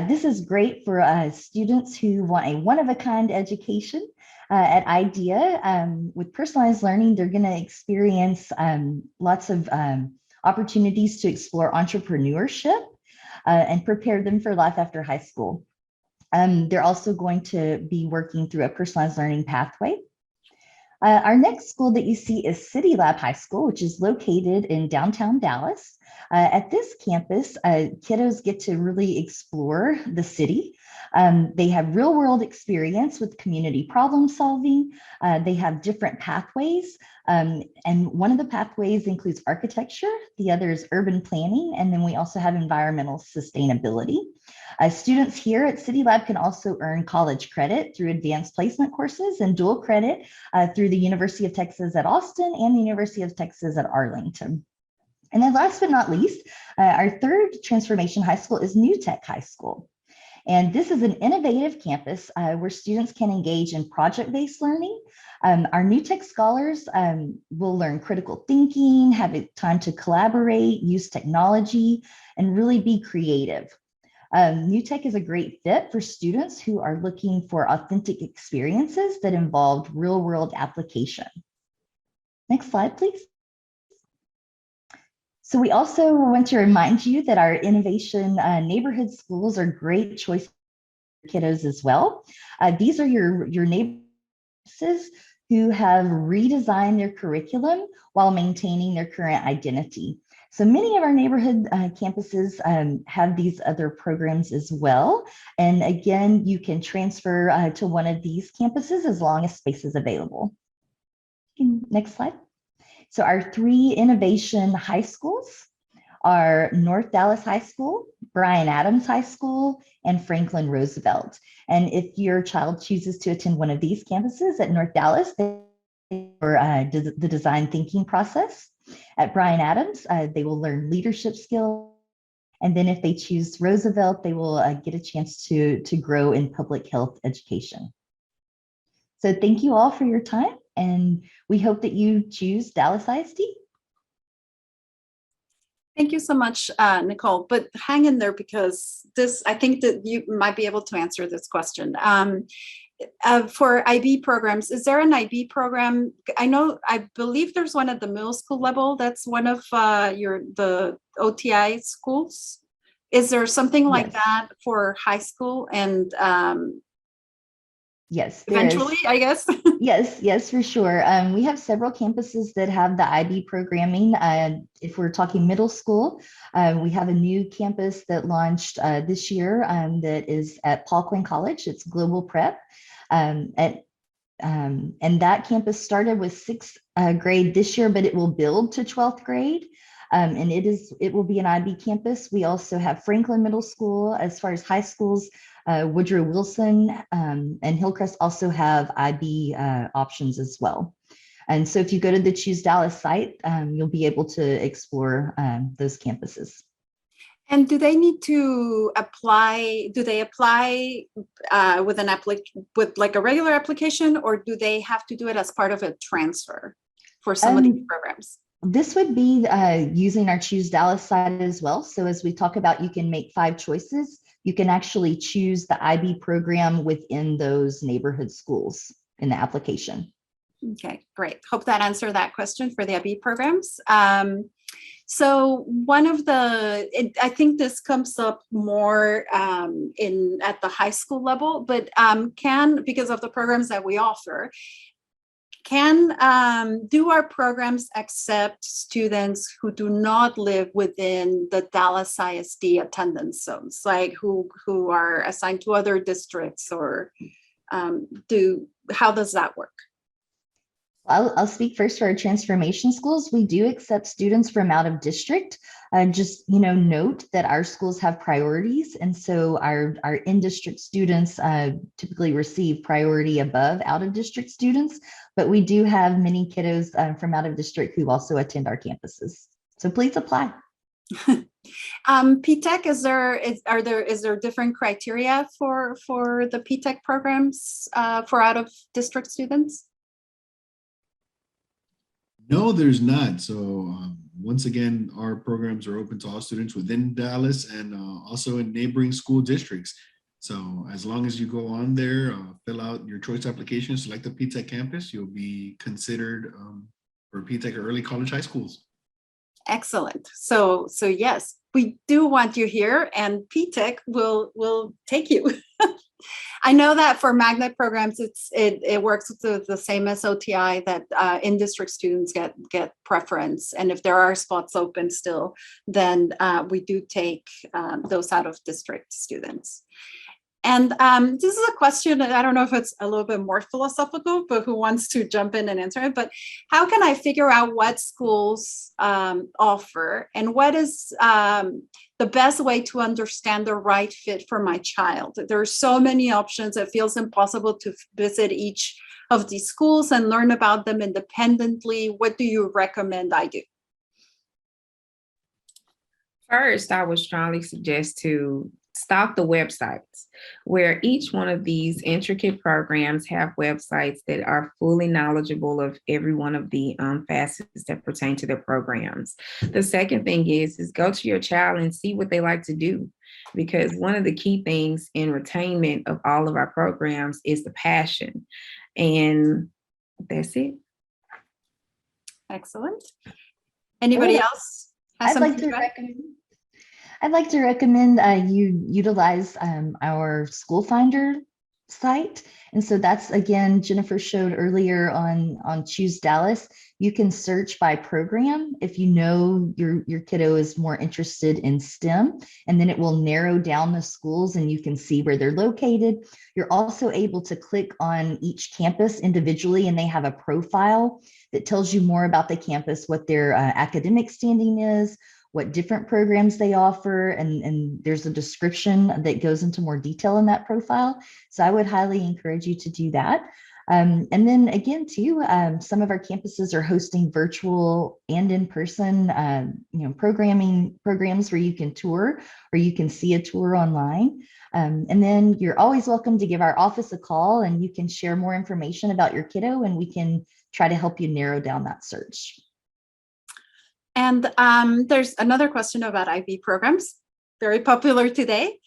This is great for students who want a one-of-a-kind education. At IDEA, with personalized learning, they're going to experience lots of opportunities to explore entrepreneurship and prepare them for life after high school. They're also going to be working through a personalized learning pathway. Our next school that you see is City Lab High School, which is located in downtown Dallas. At this campus, kiddos get to really explore the city. They have real world experience with community problem solving. They have different pathways. And one of the pathways includes architecture, the other is urban planning, and then we also have environmental sustainability. Students here at City Lab can also earn college credit through advanced placement courses and dual credit through the University of Texas at Austin and the University of Texas at Arlington. And then last but not least, our third transformation high school is New Tech High School. And this is an innovative campus where students can engage in project-based learning. Our New Tech scholars will learn critical thinking, have time to collaborate, use technology, and really be creative. New Tech is a great fit for students who are looking for authentic experiences that involve real-world application. Next slide, please. So we also want to remind you that our innovation neighborhood schools are great choices for kiddos as well. These are your neighborhoods who have redesigned their curriculum while maintaining their current identity. So many of our neighborhood campuses have these other programs as well. And again, you can transfer to one of these campuses as long as space is available. Next slide. So our three innovation high schools are North Dallas High School, Bryan Adams High School, and Franklin Roosevelt. And if your child chooses to attend one of these campuses at North Dallas, they for the design thinking process. At Bryan Adams, they will learn leadership skills. And then if they choose Roosevelt, they will get a chance to grow in public health education. So thank you all for your time, and we hope that you choose Dallas ISD. Thank you so much, Nicole, but hang in there because I think that you might be able to answer this question. For IB programs, is there an IB program? I believe there's one at the middle school level. That's one of the OTI schools. Is there something like that for high school and yes, eventually, I guess? Yes, for sure. We have several campuses that have the IB programming. If we're talking middle school, we have a new campus that launched this year that is at Paul Quinn College. It's Global Prep. And that campus started with sixth grade this year, but it will build to 12th grade. And it will be an IB campus. We also have Franklin Middle School. As far as high schools, Woodrow Wilson and Hillcrest also have IB options as well. And so if you go to the Choose Dallas site, you'll be able to explore those campuses. And do they need to apply? Do they apply with like a regular application, or do they have to do it as part of a transfer for some of these programs? This would be using our Choose Dallas site as well. So as we talk about, you can make 5 choices. You can actually choose the IB program within those neighborhood schools in the application. Okay, great. Hope that answered that question for the IB programs. So one of I think this comes up more at the high school level, but because of the programs that we offer, do our programs accept students who do not live within the Dallas ISD attendance zones, like who are assigned to other districts, or how does that work? I'll speak first for our transformation schools. We do accept students from out of district. Just note that our schools have priorities, and so our in-district students typically receive priority above out-of-district students. But we do have many kiddos from out of district who also attend our campuses. So please apply. PTech, is there different criteria for the PTech programs for out-of-district students? No, there's not. So once again, our programs are open to all students within Dallas and also in neighboring school districts. So as long as you go on there, fill out your choice application, select the PTech campus, you'll be considered for PTech or early college high schools. Excellent. So yes, we do want you here, and PTech will take you. I know that for magnet programs, it works with the same as OTI, that in-district students get preference, and if there are spots open still, then we do take those out-of-district students. And this is a question that I don't know if it's a little bit more philosophical, but who wants to jump in and answer it? But how can I figure out what schools offer, and what is the best way to understand the right fit for my child? There are so many options. It feels impossible to visit each of these schools and learn about them independently. What do you recommend I do? First, I would strongly suggest to stock the websites, where each one of these intricate programs have websites that are fully knowledgeable of every one of the facets that pertain to their programs. The second thing is go to your child and see what they like to do, because one of the key things in retainment of all of our programs is the passion. And that's it. Excellent. Anybody else has something to add? I'd like to recommend you utilize our School Finder site. And so that's, again, Jennifer showed earlier on Choose Dallas. You can search by program if you know your kiddo is more interested in STEM, and then it will narrow down the schools and you can see where they're located. You're also able to click on each campus individually, and they have a profile that tells you more about the campus, what their academic standing is, what different programs they offer, and there's a description that goes into more detail in that profile. So I would highly encourage you to do that. And then again, too, some of our campuses are hosting virtual and in-person, programs where you can tour, or you can see a tour online. And then you're always welcome to give our office a call, and you can share more information about your kiddo, and we can try to help you narrow down that search. And there's another question about IB programs, very popular today.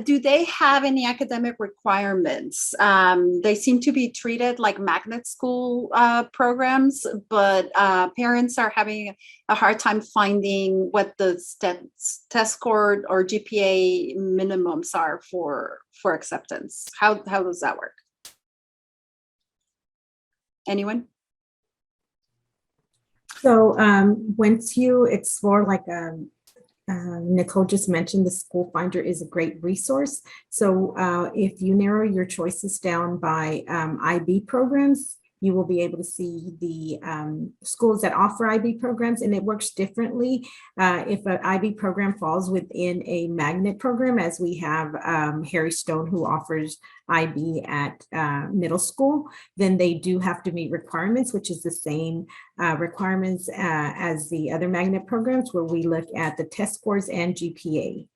Do they have any academic requirements? They seem to be treated like magnet school programs, but parents are having a hard time finding what the test score or GPA minimums are for acceptance. How does that work? Anyone? So once you explore, like Nicole just mentioned, the School Finder is a great resource. So if you narrow your choices down by IB programs, you will be able to see the schools that offer IB programs, and it works differently. If an IB program falls within a magnet program, as we have Harry Stone, who offers IB at middle school, then they do have to meet requirements, which is the same requirements as the other magnet programs, where we look at the test scores and GPA.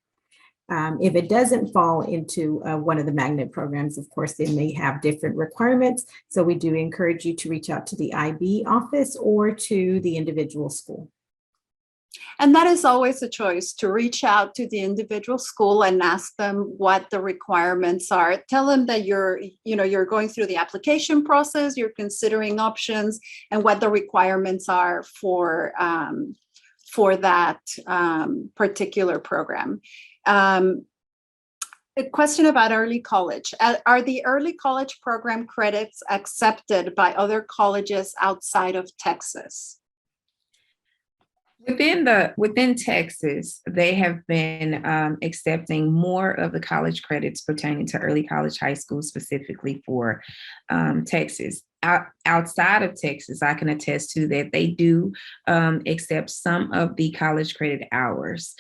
If it doesn't fall into one of the magnet programs, of course, they may have different requirements. So we do encourage you to reach out to the IB office or to the individual school. And that is always a choice, to reach out to the individual school and ask them what the requirements are. Tell them that you're going through the application process, you're considering options, and what the requirements are for that particular program. A question about early college. Are the early college program credits accepted by other colleges outside of Texas? Within Texas, they have been accepting more of the college credits pertaining to early college high school, specifically for Texas. Outside of Texas, I can attest to that they do accept some of the college credit hours,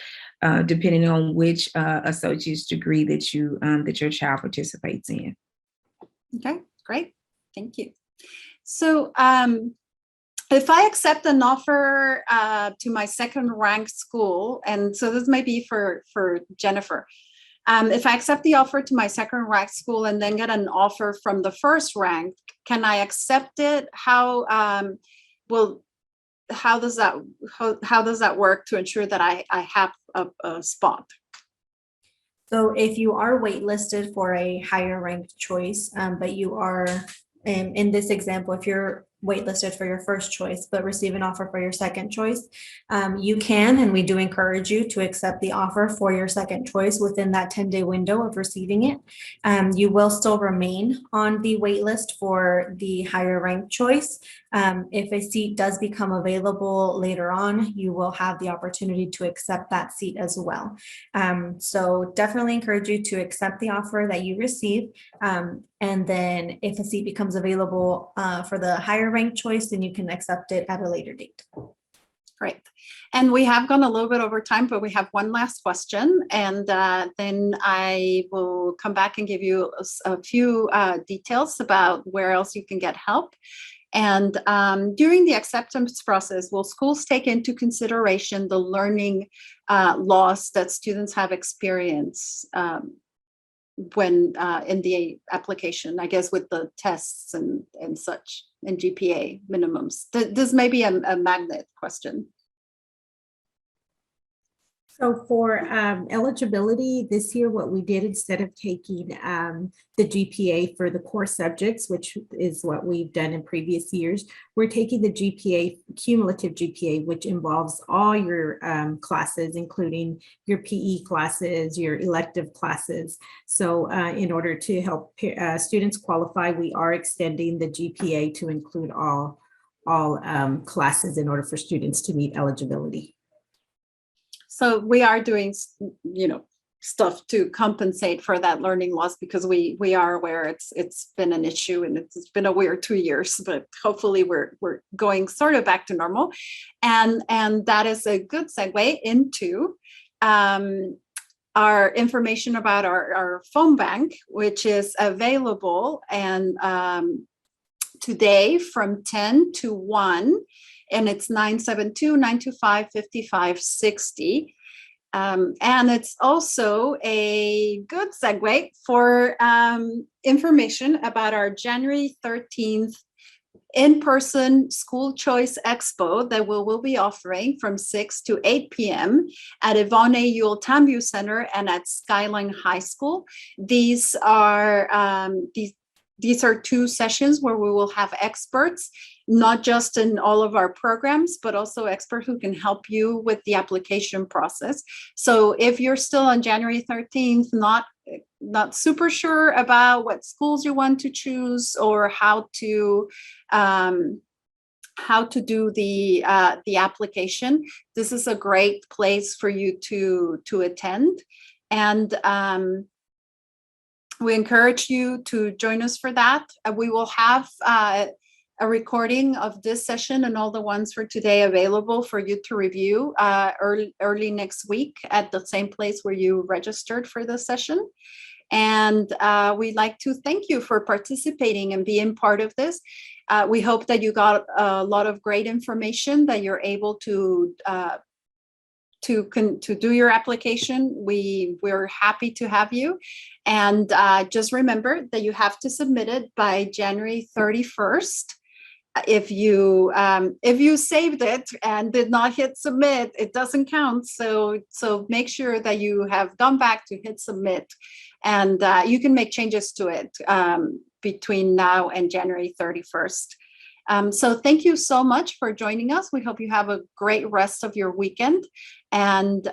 depending on which associate's degree that your child participates in. Okay, great, thank you. So if I accept an offer to my second ranked school, and so this may be for Jennifer, if I accept the offer to my second ranked school and then get an offer from the first rank, can I accept it? How does that work to ensure that I have a spot? So if you are waitlisted for a higher ranked choice, but you are, in this example, if you're waitlisted for your first choice, but receive an offer for your second choice, you can, and we do encourage you to accept the offer for your second choice within that 10-day window of receiving it. You will still remain on the wait list for the higher ranked choice. If a seat does become available later on, you will have the opportunity to accept that seat as well. So definitely encourage you to accept the offer that you receive. And then if a seat becomes available for the higher ranked choice, then you can accept it at a later date. Great. And we have gone a little bit over time, but we have one last question. And then I will come back and give you a few details about where else you can get help. And during the acceptance process, will schools take into consideration the learning loss that students have experienced when in the application, I guess, with the tests and such, and GPA minimums? This may be a magnet question. So for eligibility this year, what we did, instead of taking the GPA for the core subjects, which is what we've done in previous years, we're taking the GPA, cumulative GPA, which involves all your classes, including your PE classes, your elective classes. So in order to help students qualify, we are extending the GPA to include all classes in order for students to meet eligibility. So we are doing, stuff to compensate for that learning loss, because we are aware it's been an issue and it's been a weird 2 years, but hopefully we're going sort of back to normal. And that is a good segue into our information about our phone bank, which is available and today from 10 to 1. And it's 972-925-5560. And it's also a good segue for information about our January 13th in-person school choice expo that we will be offering from 6 to 8 p.m. at Yvonne Ewell Tambu Center and at Skyline High School. These are two sessions where we will have experts, not just in all of our programs, but also experts who can help you with the application process. So if you're still on January 13th, not super sure about what schools you want to choose or how to do the application, this is a great place for you to attend. And we encourage you to join us for that. We will have a recording of this session and all the ones for today available for you to review early next week at the same place where you registered for this session. And we'd like to thank you for participating and being part of this. We hope that you got a lot of great information, that you're able to do your application. We're happy to have you. And just remember that you have to submit it by January 31st. If you saved it and did not hit submit, it doesn't count. So make sure that you have gone back to hit submit, and you can make changes to it between now and January 31st. So thank you so much for joining us. We hope you have a great rest of your weekend, and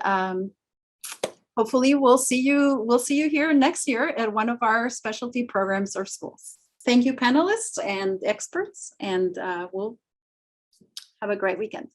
hopefully we'll see you here next year at one of our specialty programs or schools. Thank you, panelists and experts, and we'll have a great weekend.